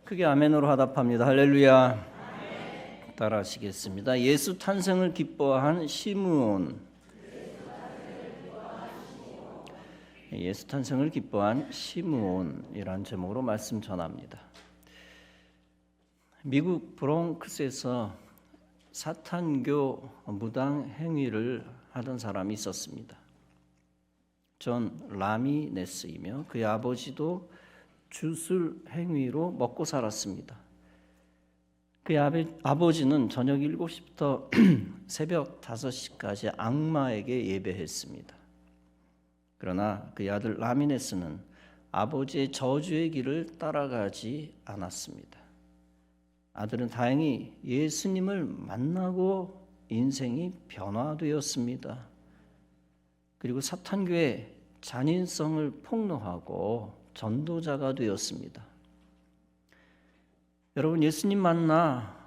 크게 아멘으로 화답합니다. 할렐루야. 따라 하시겠습니다. 예수 탄생을 기뻐한 시므온. 예수 탄생을 기뻐한 시므온이라는 제목으로 말씀 전합니다. 미국 브롱크스에서 사탄교 무당 행위를 하던 사람이 있었습니다. 존 라미네스이며 그의 아버지도 주술 행위로 먹고 살았습니다. 그의 아버지는 저녁 7시부터 새벽 5시까지 악마에게 예배했습니다. 그러나 그의 아들 라미네스는 아버지의 저주의 길을 따라가지 않았습니다. 아들은 다행히 예수님을 만나고 인생이 변화되었습니다. 그리고 사탄교의 잔인성을 폭로하고 전도자가 되었습니다. 여러분, 예수님 만나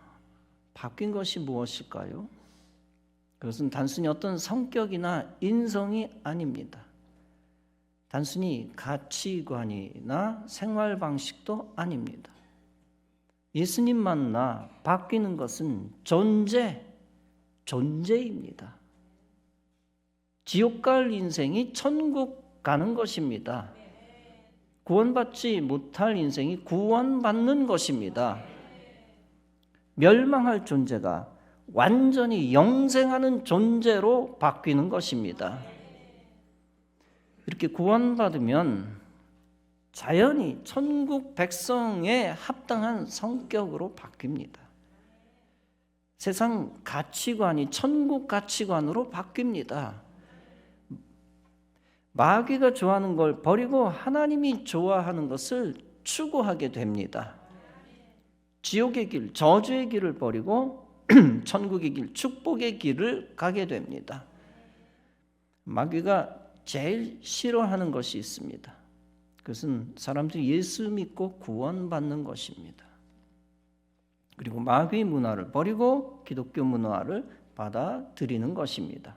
바뀐 것이 무엇일까요? 그것은 단순히 어떤 성격이나 인성이 아닙니다. 단순히 가치관이나 생활 방식도 아닙니다. 예수님 만나 바뀌는 것은 존재입니다. 지옥 갈 인생이 천국 가는 것입니다. 구원받지 못할 인생이 구원받는 것입니다. 멸망할 존재가 완전히 영생하는 존재로 바뀌는 것입니다. 이렇게 구원받으면 자연히 천국 백성에 합당한 성격으로 바뀝니다. 세상 가치관이 천국 가치관으로 바뀝니다. 마귀가 좋아하는 걸 버리고 하나님이 좋아하는 것을 추구하게 됩니다. 지옥의 길, 저주의 길을 버리고 천국의 길, 축복의 길을 가게 됩니다. 마귀가 제일 싫어하는 것이 있습니다. 그것은 사람들이 예수 믿고 구원받는 것입니다. 그리고 마귀 문화를 버리고 기독교 문화를 받아들이는 것입니다.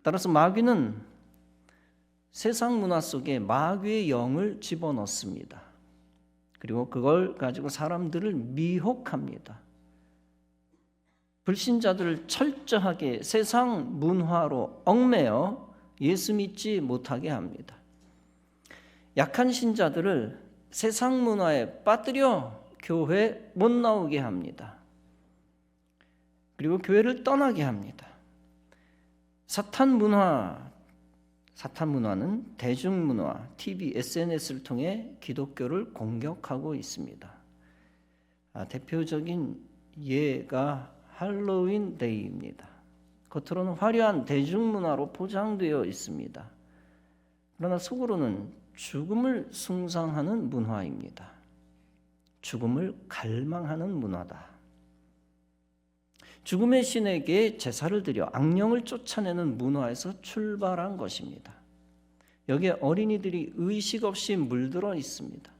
따라서 마귀는 세상 문화 속에 마귀의 영을 집어넣습니다. 그리고 그걸 가지고 사람들을 미혹합니다. 불신자들을 철저하게 세상 문화로 얽매여 예수 믿지 못하게 합니다. 약한 신자들을 세상 문화에 빠뜨려 교회 못 나오게 합니다. 그리고 교회를 떠나게 합니다. 사탄 문화는 대중문화, TV, SNS를 통해 기독교를 공격하고 있습니다. 대표적인 예가 할로윈 데이입니다. 겉으로는 화려한 대중문화로 포장되어 있습니다. 그러나 속으로는 죽음을 숭상하는 문화입니다. 죽음을 갈망하는 문화다. 죽음의 신에게 제사를 드려 악령을 쫓아내는 문화에서 출발한 것입니다. 여기에 어린이들이 의식 없이 물들어 있습니다.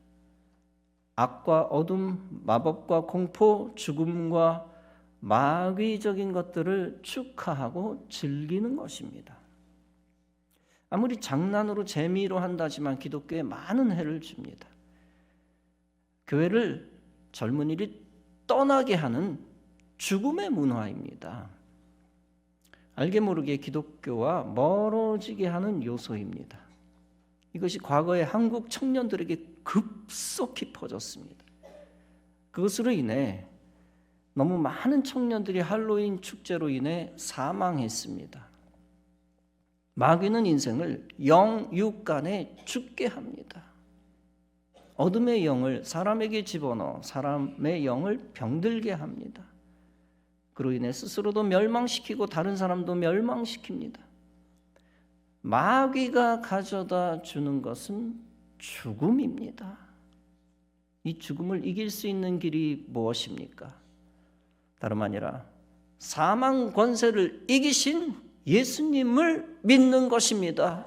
악과 어둠, 마법과 공포, 죽음과 마귀적인 것들을 축하하고 즐기는 것입니다. 아무리 장난으로 재미로 한다지만 기독교에 많은 해를 줍니다. 교회를 젊은이들이 떠나게 하는 죽음의 문화입니다. 알게 모르게 기독교와 멀어지게 하는 요소입니다. 이것이 과거에 한국 청년들에게 급속히 퍼졌습니다. 그것으로 인해 너무 많은 청년들이 할로윈 축제로 인해 사망했습니다. 마귀는 인생을 영육간에 죽게 합니다. 어둠의 영을 사람에게 집어넣어 사람의 영을 병들게 합니다. 그로 인해 스스로도 멸망시키고 다른 사람도 멸망시킵니다. 마귀가 가져다 주는 것은 죽음입니다. 이 죽음을 이길 수 있는 길이 무엇입니까? 다름 아니라 사망 권세를 이기신 예수님을 믿는 것입니다.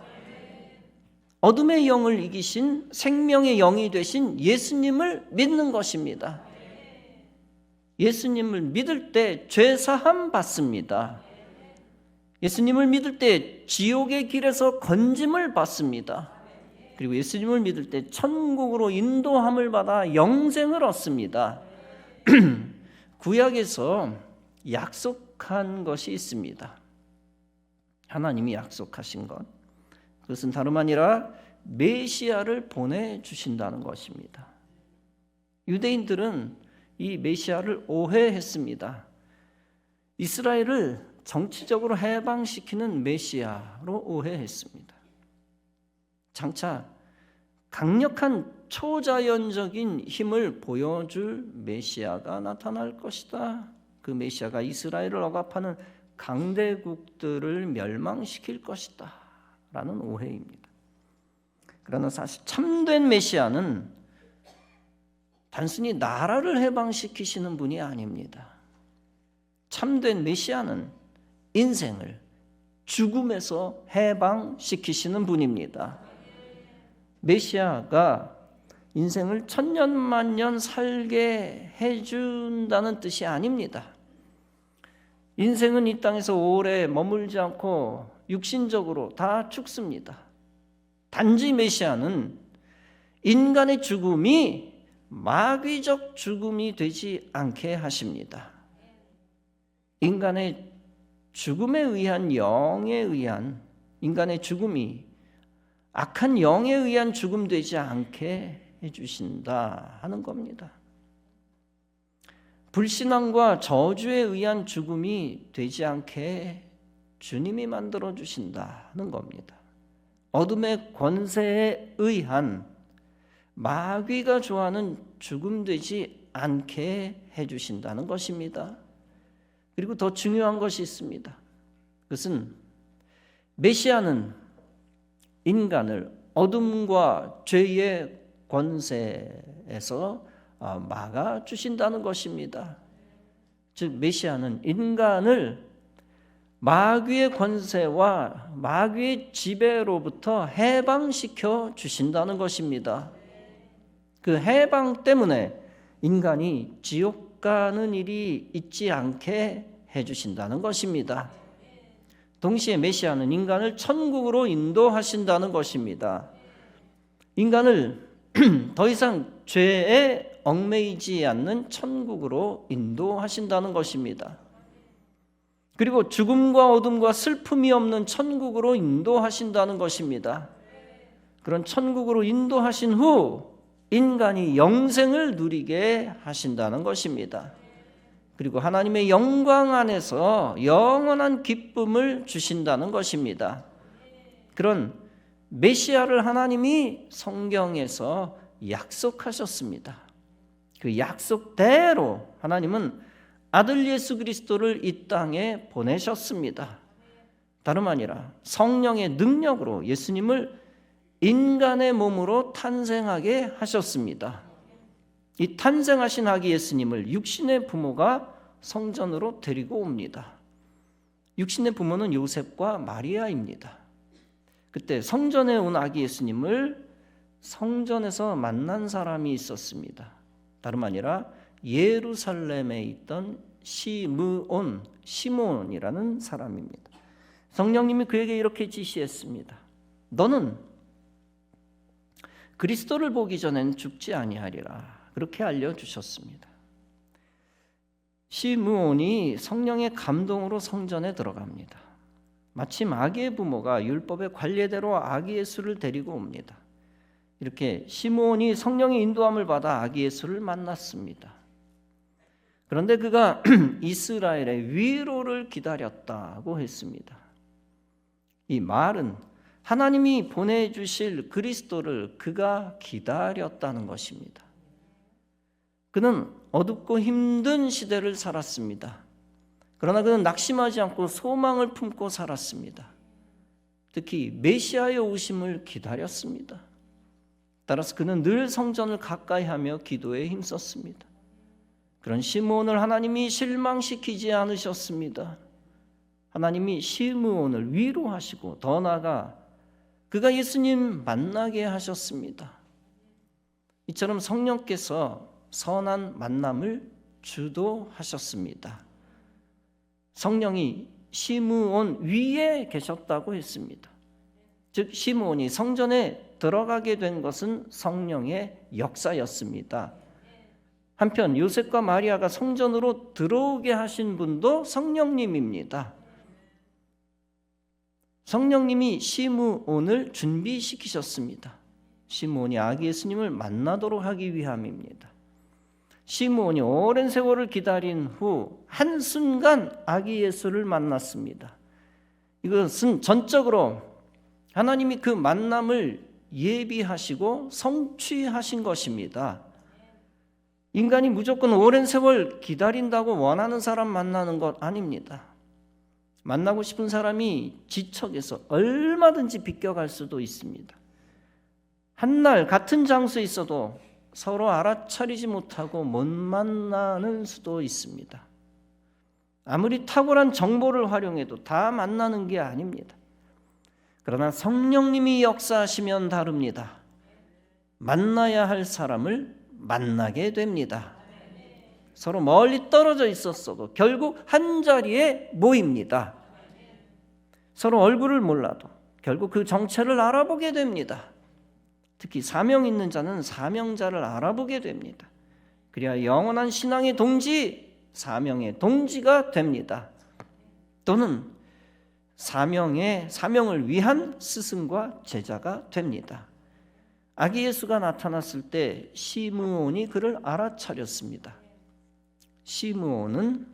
어둠의 영을 이기신 생명의 영이 되신 예수님을 믿는 것입니다. 예수님을 믿을 때 죄사함 받습니다. 예수님을 믿을 때 지옥의 길에서 건짐을 받습니다. 그리고 예수님을 믿을 때 천국으로 인도함을 받아 영생을 얻습니다. 구약에서 약속한 것이 있습니다. 하나님이 약속하신 것, 그것은 다름 아니라 메시아를 보내주신다는 것입니다. 유대인들은 이 메시아를 오해했습니다. 이스라엘을 정치적으로 해방시키는 메시아로 오해했습니다. 장차 강력한 초자연적인 힘을 보여줄 메시아가 나타날 것이다. 그 메시아가 이스라엘을 억압하는 강대국들을 멸망시킬 것이다 라는 오해입니다. 그러나 사실 참된 메시아는 단순히 나라를 해방시키시는 분이 아닙니다. 참된 메시아는 인생을 죽음에서 해방시키시는 분입니다. 메시아가 인생을 천년만년 살게 해준다는 뜻이 아닙니다. 인생은 이 땅에서 오래 머물지 않고 육신적으로 다 죽습니다. 단지 메시아는 인간의 죽음이 마귀적 죽음이 되지 않게 하십니다. 인간의 죽음에 의한 영에 의한 인간의 죽음이 악한 영에 의한 죽음 되지 않게 해주신다 하는 겁니다. 불신앙과 저주에 의한 죽음이 되지 않게 주님이 만들어 주신다는 겁니다. 어둠의 권세에 의한 마귀가 좋아하는 죽음 되지 않게 해주신다는 것입니다. 그리고 더 중요한 것이 있습니다. 그것은 메시아는 인간을 어둠과 죄의 권세에서 막아주신다는 것입니다. 즉 메시아는 인간을 마귀의 권세와 마귀의 지배로부터 해방시켜 주신다는 것입니다. 그 해방 때문에 인간이 지옥 가는 일이 있지 않게 해주신다는 것입니다. 동시에 메시아는 인간을 천국으로 인도하신다는 것입니다. 인간을 더 이상 죄에 얽매이지 않는 천국으로 인도하신다는 것입니다. 그리고 죽음과 어둠과 슬픔이 없는 천국으로 인도하신다는 것입니다. 그런 천국으로 인도하신 후 인간이 영생을 누리게 하신다는 것입니다. 그리고 하나님의 영광 안에서 영원한 기쁨을 주신다는 것입니다. 그런 메시아를 하나님이 성경에서 약속하셨습니다. 그 약속대로 하나님은 아들 예수 그리스도를 이 땅에 보내셨습니다. 다름 아니라 성령의 능력으로 예수님을 인간의 몸으로 탄생하게 하셨습니다. 이 탄생하신 아기 예수님을 육신의 부모가 성전으로 데리고 옵니다. 육신의 부모는 요셉과 마리아입니다. 그때 성전에 온 아기 예수님을 성전에서 만난 사람이 있었습니다. 다름 아니라 예루살렘에 있던 시므온이라는 사람입니다. 성령님이 그에게 이렇게 지시했습니다. 너는 그리스도를 보기 전엔 죽지 아니하리라. 그렇게 알려주셨습니다. 시므온이 성령의 감동으로 성전에 들어갑니다. 마침 아기의 부모가 율법의 관례대로 아기 예수를 데리고 옵니다. 이렇게 시므온이 성령의 인도함을 받아 아기 예수를 만났습니다. 그런데 그가 이스라엘의 위로를 기다렸다고 했습니다. 이 말은 하나님이 보내주실 그리스도를 그가 기다렸다는 것입니다. 그는 어둡고 힘든 시대를 살았습니다. 그러나 그는 낙심하지 않고 소망을 품고 살았습니다. 특히 메시아의 오심을 기다렸습니다. 따라서 그는 늘 성전을 가까이하며 기도에 힘썼습니다. 그런 시므온을 하나님이 실망시키지 않으셨습니다. 하나님이 시므온을 위로하시고 더 나아가 그가 예수님 만나게 하셨습니다. 이처럼 성령께서 선한 만남을 주도하셨습니다. 성령이 시므온 위에 계셨다고 했습니다. 즉 시므온이 성전에 들어가게 된 것은 성령의 역사였습니다. 한편 요셉과 마리아가 성전으로 들어오게 하신 분도 성령님입니다. 성령님이 시므온을 준비시키셨습니다. 시므온이 아기 예수님을 만나도록 하기 위함입니다. 시므온이 오랜 세월을 기다린 후 한순간 아기 예수를 만났습니다. 이것은 전적으로 하나님이 그 만남을 예비하시고 성취하신 것입니다. 인간이 무조건 오랜 세월 기다린다고 원하는 사람 만나는 것 아닙니다. 만나고 싶은 사람이 지척에서 얼마든지 비껴갈 수도 있습니다. 한날 같은 장소에 있어도 서로 알아차리지 못하고 못 만나는 수도 있습니다. 아무리 탁월한 정보를 활용해도 다 만나는 게 아닙니다. 그러나 성령님이 역사하시면 다릅니다. 만나야 할 사람을 만나게 됩니다. 서로 멀리 떨어져 있었어도 결국 한 자리에 모입니다. 서로 얼굴을 몰라도 결국 그 정체를 알아보게 됩니다. 특히 사명 있는 자는 사명자를 알아보게 됩니다. 그래야 영원한 신앙의 동지, 사명의 동지가 됩니다. 또는 사명을 위한 스승과 제자가 됩니다. 아기 예수가 나타났을 때 시므온이 그를 알아차렸습니다. 시므온은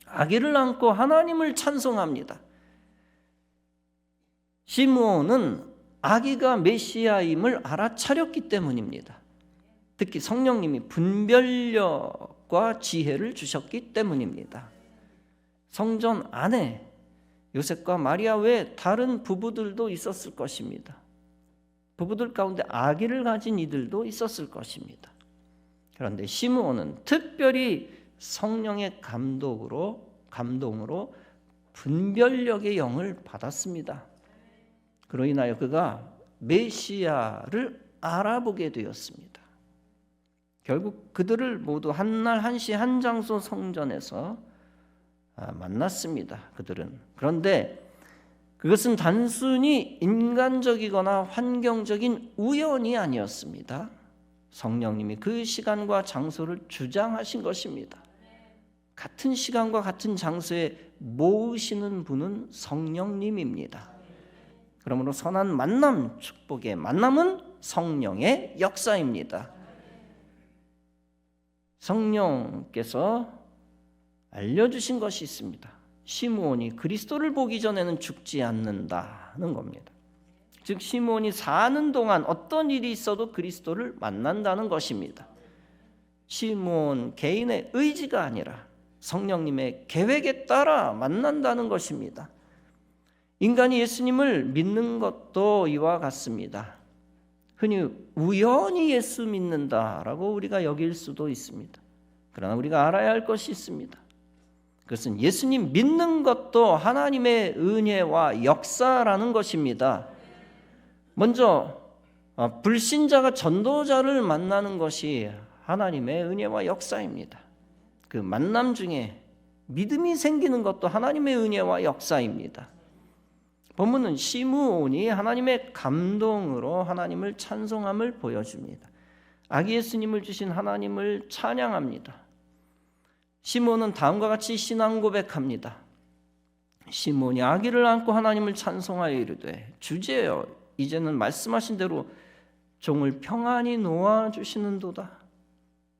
아기를 안고 하나님을 찬송합니다. 시므온은 아기가 메시아임을 알아차렸기 때문입니다. 특히 성령님이 분별력과 지혜를 주셨기 때문입니다. 성전 안에 요셉과 마리아 외에 다른 부부들도 있었을 것입니다. 부부들 가운데 아기를 가진 이들도 있었을 것입니다. 그런데 시므온은 특별히 성령의 감동으로 분별력의 영을 받았습니다. 그로 인하여 그가 메시아를 알아보게 되었습니다. 결국 그들을 모두 한날 한시 한 장소 성전에서 만났습니다. 그들은. 그런데 그것은 단순히 인간적이거나 환경적인 우연이 아니었습니다. 성령님이 그 시간과 장소를 주장하신 것입니다. 같은 시간과 같은 장소에 모으시는 분은 성령님입니다. 그러므로 선한 만남, 축복의 만남은 성령의 역사입니다. 성령께서 알려주신 것이 있습니다. 시므온이 그리스도를 보기 전에는 죽지 않는다는 겁니다. 즉 시므온이 사는 동안 어떤 일이 있어도 그리스도를 만난다는 것입니다. 시므온 개인의 의지가 아니라 성령님의 계획에 따라 만난다는 것입니다. 인간이 예수님을 믿는 것도 이와 같습니다. 흔히 우연히 예수 믿는다라고 우리가 여길 수도 있습니다. 그러나 우리가 알아야 할 것이 있습니다. 그것은 예수님 믿는 것도 하나님의 은혜와 역사라는 것입니다. 먼저 불신자가 전도자를 만나는 것이 하나님의 은혜와 역사입니다. 그 만남 중에 믿음이 생기는 것도 하나님의 은혜와 역사입니다. 본문은 시므온이 하나님의 감동으로 하나님을 찬송함을 보여줍니다. 아기 예수님을 주신 하나님을 찬양합니다. 시므온은 다음과 같이 신앙 고백합니다. 시므온이 아기를 안고 하나님을 찬송하여 이르되 주제여 이제는 말씀하신 대로 종을 평안히 놓아주시는도다.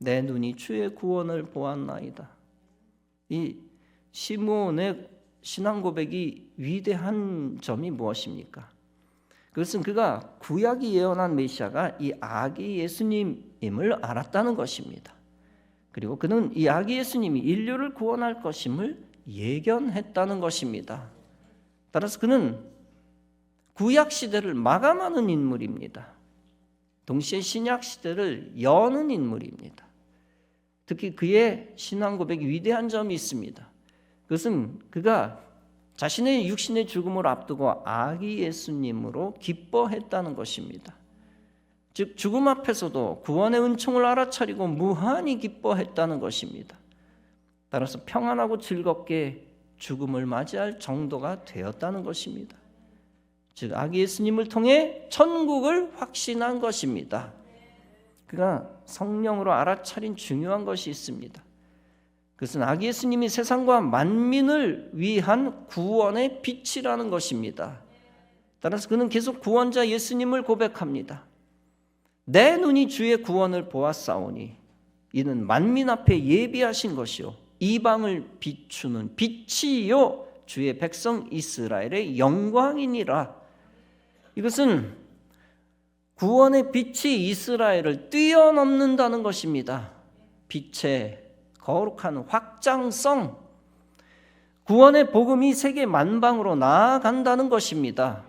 내 눈이 주의 구원을 보았나이다. 이 시므온의 신앙 고백이 위대한 점이 무엇입니까? 그것은 그가 구약이 예언한 메시아가 이 아기 예수님임을 알았다는 것입니다. 그리고 그는 이 아기 예수님이 인류를 구원할 것임을 예견했다는 것입니다. 따라서 그는 구약 시대를 마감하는 인물입니다. 동시에 신약 시대를 여는 인물입니다. 특히 그의 신앙 고백이 위대한 점이 있습니다. 그것은 그가 자신의 육신의 죽음을 앞두고 아기 예수님으로 기뻐했다는 것입니다. 즉 죽음 앞에서도 구원의 은총을 알아차리고 무한히 기뻐했다는 것입니다. 따라서 평안하고 즐겁게 죽음을 맞이할 정도가 되었다는 것입니다. 즉 아기 예수님을 통해 천국을 확신한 것입니다. 그가 성령으로 알아차린 중요한 것이 있습니다. 그것은 아기 예수님이 세상과 만민을 위한 구원의 빛이라는 것입니다. 따라서 그는 계속 구원자 예수님을 고백합니다. 내 눈이 주의 구원을 보았사오니 이는 만민 앞에 예비하신 것이요 이방을 비추는 빛이요 주의 백성 이스라엘의 영광이니라. 이것은 구원의 빛이 이스라엘을 뛰어넘는다는 것입니다. 빛의 거룩한 확장성, 구원의 복음이 세계 만방으로 나아간다는 것입니다.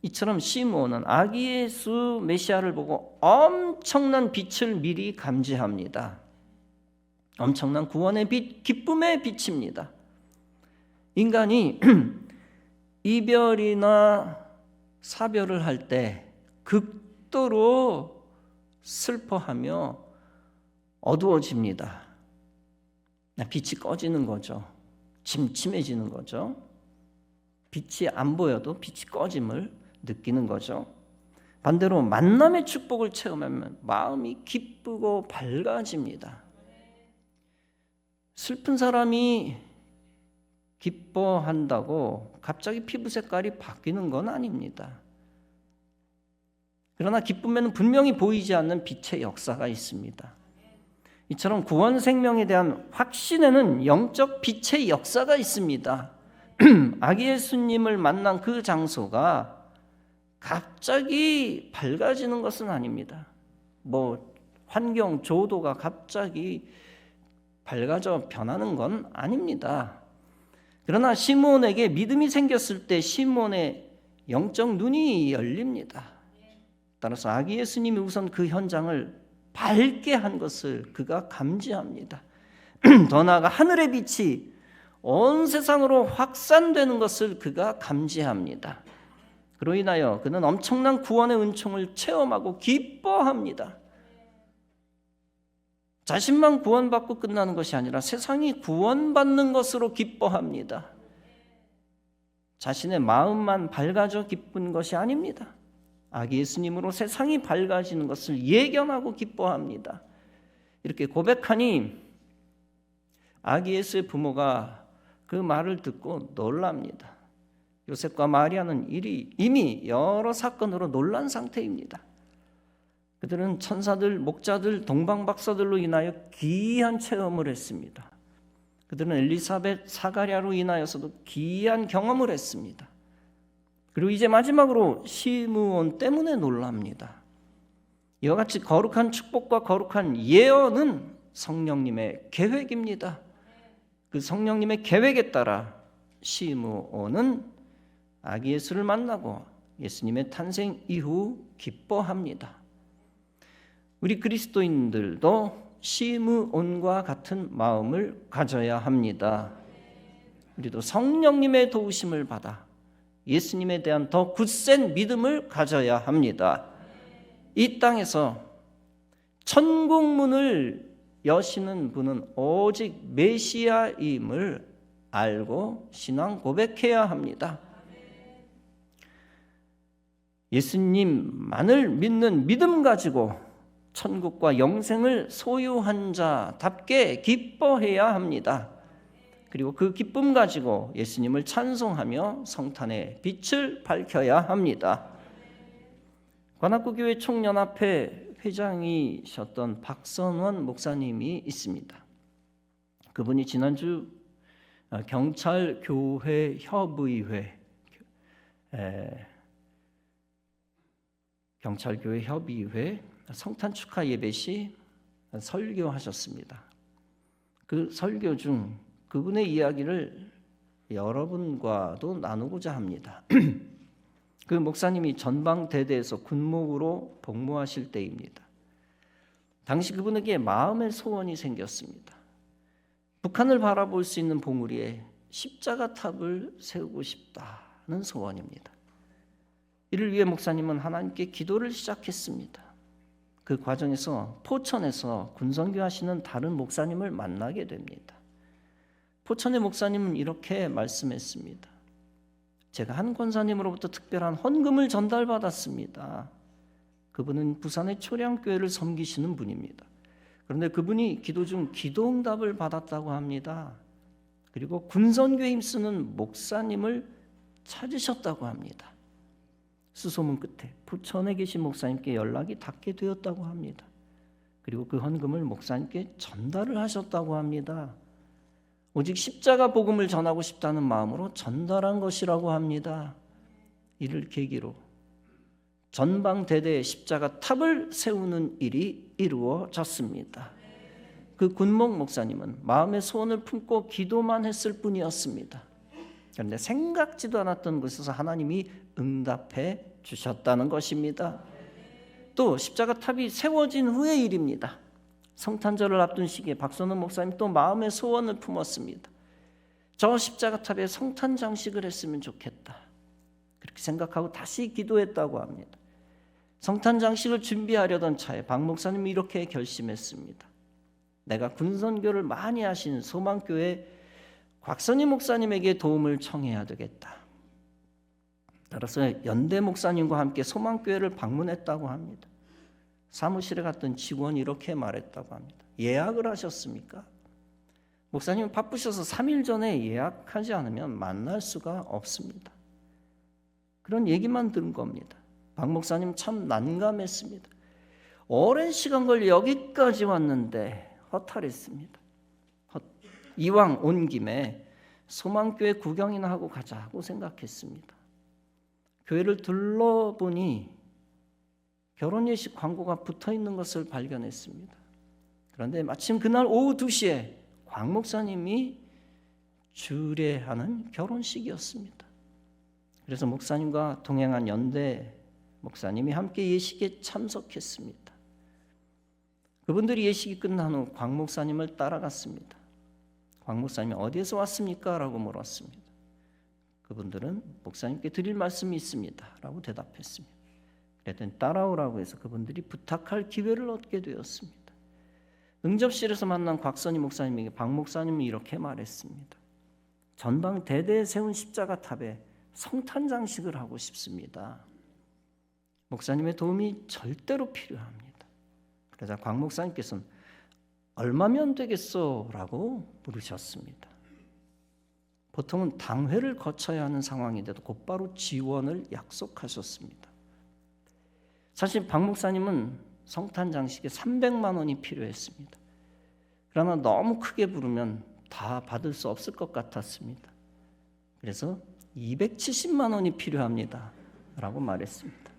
이처럼 시므온은 아기 예수 메시아를 보고 엄청난 빛을 미리 감지합니다. 엄청난 구원의 빛, 기쁨의 빛입니다. 인간이 이별이나 사별을 할 때 극도로 슬퍼하며 어두워집니다. 빛이 꺼지는 거죠. 침침해지는 거죠. 빛이 안 보여도 빛이 꺼짐을 느끼는 거죠. 반대로 만남의 축복을 체험하면 마음이 기쁘고 밝아집니다. 슬픈 사람이 기뻐한다고 갑자기 피부 색깔이 바뀌는 건 아닙니다. 그러나 기쁨에는 분명히 보이지 않는 빛의 역사가 있습니다. 이처럼 구원 생명에 대한 확신에는 영적 빛의 역사가 있습니다. 아기 예수님을 만난 그 장소가 갑자기 밝아지는 것은 아닙니다. 환경 조도가 갑자기 밝아져 변하는 건 아닙니다. 그러나 시므온에게 믿음이 생겼을 때 시므온의 영적 눈이 열립니다. 따라서 아기 예수님이 우선 그 현장을 밝게 한 것을 그가 감지합니다. 더 나아가 하늘의 빛이 온 세상으로 확산되는 것을 그가 감지합니다. 그로 인하여 그는 엄청난 구원의 은총을 체험하고 기뻐합니다. 자신만 구원받고 끝나는 것이 아니라 세상이 구원받는 것으로 기뻐합니다. 자신의 마음만 밝아져 기쁜 것이 아닙니다. 아기 예수님으로 세상이 밝아지는 것을 예견하고 기뻐합니다. 이렇게 고백하니 아기 예수의 부모가 그 말을 듣고 놀랍니다. 요셉과 마리아는 이미 여러 사건으로 놀란 상태입니다. 그들은 천사들, 목자들, 동방박사들로 인하여 귀한 체험을 했습니다. 그들은 엘리사벳, 사가랴로 인하여서도 귀한 경험을 했습니다. 그리고 이제 마지막으로 시므온 때문에 놀랍니다. 이와 같이 거룩한 축복과 거룩한 예언은 성령님의 계획입니다. 그 성령님의 계획에 따라 시므온은 아기 예수를 만나고 예수님의 탄생 이후 기뻐합니다. 우리 그리스도인들도 시므온과 같은 마음을 가져야 합니다. 우리도 성령님의 도우심을 받아 예수님에 대한 더 굳센 믿음을 가져야 합니다. 이 땅에서 천국 문을 여시는 분은 오직 메시아임을 알고 신앙 고백해야 합니다. 예수님만을 믿는 믿음 가지고 천국과 영생을 소유한 자답게 기뻐해야 합니다. 그리고 그 기쁨 가지고 예수님을 찬송하며 성탄의 빛을 밝혀야 합니다. 관악구교회 총연합회 회장이셨던 박선원 목사님이 있습니다. 그분이 지난주 경찰교회 협의회 경찰교회 협의회 성탄 축하 예배 시 설교하셨습니다. 그 설교 중 그분의 이야기를 여러분과도 나누고자 합니다. 그 목사님이 전방대대에서 군목으로 복무하실 때입니다. 당시 그분에게 마음의 소원이 생겼습니다. 북한을 바라볼 수 있는 봉우리에 십자가 탑을 세우고 싶다는 소원입니다. 이를 위해 목사님은 하나님께 기도를 시작했습니다. 그 과정에서 포천에서 군선교하시는 다른 목사님을 만나게 됩니다. 포천의 목사님은 이렇게 말씀했습니다. 제가 한 권사님으로부터 특별한 헌금을 전달받았습니다. 그분은 부산의 초량교회를 섬기시는 분입니다. 그런데 그분이 기도 중 기도응답을 받았다고 합니다. 그리고 군선교에 힘쓰는 목사님을 찾으셨다고 합니다. 수소문 끝에 부천에 계신 목사님께 연락이 닿게 되었다고 합니다. 그리고 그 헌금을 목사님께 전달을 하셨다고 합니다. 오직 십자가 복음을 전하고 싶다는 마음으로 전달한 것이라고 합니다. 이를 계기로 전방대대에 십자가 탑을 세우는 일이 이루어졌습니다. 그 군목 목사님은 마음의 소원을 품고 기도만 했을 뿐이었습니다. 그런데 생각지도 않았던 곳에서 하나님이 응답해 주셨다는 것입니다. 또 십자가 탑이 세워진 후의 일입니다. 성탄절을 앞둔 시기에 박선우 목사님 또 마음의 소원을 품었습니다. 저 십자가 탑에 성탄 장식을 했으면 좋겠다. 그렇게 생각하고 다시 기도했다고 합니다. 성탄 장식을 준비하려던 차에 박 목사님이 이렇게 결심했습니다. 내가 군선교를 많이 하신 소망교회 곽선희 목사님에게 도움을 청해야 되겠다. 따라서 연대 목사님과 함께 소망교회를 방문했다고 합니다. 사무실에 갔던 직원이 이렇게 말했다고 합니다. 예약을 하셨습니까? 목사님은 바쁘셔서 3일 전에 예약하지 않으면 만날 수가 없습니다. 그런 얘기만 들은 겁니다. 박 목사님 참 난감했습니다. 오랜 시간 걸려 여기까지 왔는데 허탈했습니다. 이왕 온 김에 소망교회 구경이나 하고 가자고 생각했습니다. 교회를 둘러보니 결혼예식 광고가 붙어있는 것을 발견했습니다. 그런데 마침 그날 오후 2시에 곽 목사님이 주례하는 결혼식이었습니다. 그래서 목사님과 동행한 연대 목사님이 함께 예식에 참석했습니다. 그분들이 예식이 끝난 후 곽 목사님을 따라갔습니다. 곽 목사님이 어디에서 왔습니까? 라고 물었습니다. 그분들은 목사님께 드릴 말씀이 있습니다. 라고 대답했습니다. 그랬더니 따라오라고 해서 그분들이 부탁할 기회를 얻게 되었습니다. 응접실에서 만난 곽선희 목사님에게 박 목사님이 이렇게 말했습니다. 전방 대대에 세운 십자가 탑에 성탄 장식을 하고 싶습니다. 목사님의 도움이 절대로 필요합니다. 그러자 곽 목사님께서는 얼마면 되겠소? 라고 물으셨습니다. 보통은 당회를 거쳐야 하는 상황인데도 곧바로 지원을 약속하셨습니다. 사실 박 목사님은 성탄 장식에 300만 원이 필요했습니다. 그러나 너무 크게 부르면 다 받을 수 없을 것 같았습니다. 그래서 270만 원이 필요합니다. 라고 말했습니다.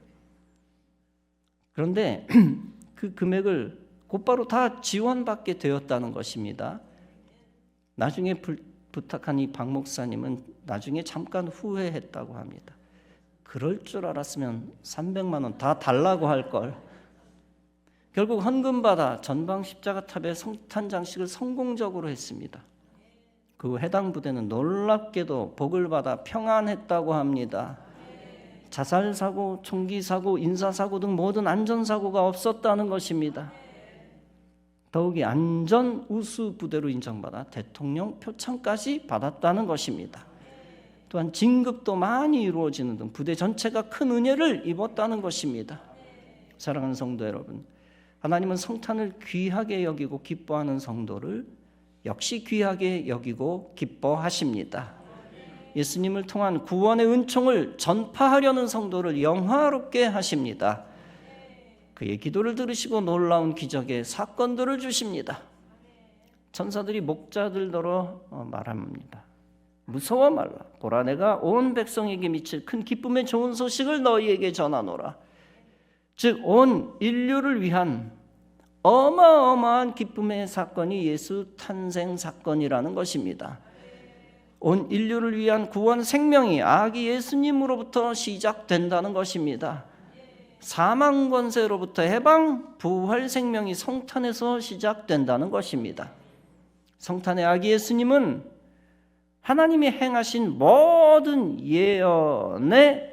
그런데 그 금액을 곧바로 다 지원받게 되었다는 것입니다. 나중에 부탁한 이 박 목사님은 나중에 잠깐 후회했다고 합니다. 그럴 줄 알았으면 300만 원 다 달라고 할 걸. 결국 헌금 받아 전방 십자가 탑의 성탄 장식을 성공적으로 했습니다. 그 해당 부대는 놀랍게도 복을 받아 평안했다고 합니다. 자살 사고, 총기 사고, 인사 사고 등 모든 안전 사고가 없었다는 것입니다. 더욱이 안전 우수 부대로 인정받아 대통령 표창까지 받았다는 것입니다. 또한 진급도 많이 이루어지는 등 부대 전체가 큰 은혜를 입었다는 것입니다. 사랑하는 성도 여러분, 하나님은 성탄을 귀하게 여기고 기뻐하는 성도를 역시 귀하게 여기고 기뻐하십니다. 예수님을 통한 구원의 은총을 전파하려는 성도를 영화롭게 하십니다. 그의 기도를 들으시고 놀라운 기적의 사건들을 주십니다. 천사들이 목자들더러 말합니다. 무서워 말라. 보라, 내가 온 백성에게 미칠 큰 기쁨의 좋은 소식을 너희에게 전하노라. 즉 온 인류를 위한 어마어마한 기쁨의 사건이 예수 탄생 사건이라는 것입니다. 온 인류를 위한 구원 생명이 아기 예수님으로부터 시작된다는 것입니다. 사망 권세로부터 해방, 부활 생명이 성탄에서 시작된다는 것입니다. 성탄의 아기 예수님은 하나님이 행하신 모든 예언의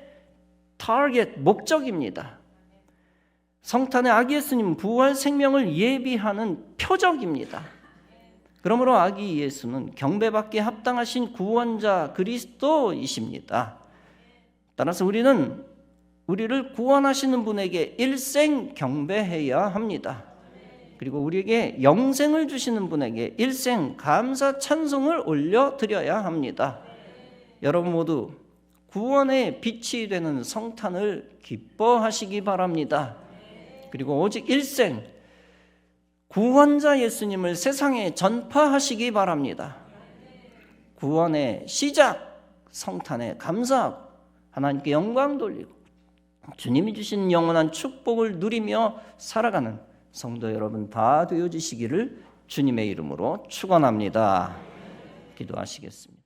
타겟, 목적입니다. 성탄의 아기 예수님은 부활 생명을 예비하는 표적입니다. 그러므로 아기 예수는 경배받기에 합당하신 구원자 그리스도이십니다. 따라서 우리를 구원하시는 분에게 일생 경배해야 합니다. 그리고 우리에게 영생을 주시는 분에게 일생 감사 찬송을 올려드려야 합니다. 여러분 모두 구원의 빛이 되는 성탄을 기뻐하시기 바랍니다. 그리고 오직 일생 구원자 예수님을 세상에 전파하시기 바랍니다. 구원의 시작 성탄에 감사하고 하나님께 영광 돌리고 주님이 주신 영원한 축복을 누리며 살아가는 성도 여러분 다 되어지시기를 주님의 이름으로 축원합니다. 기도하시겠습니다.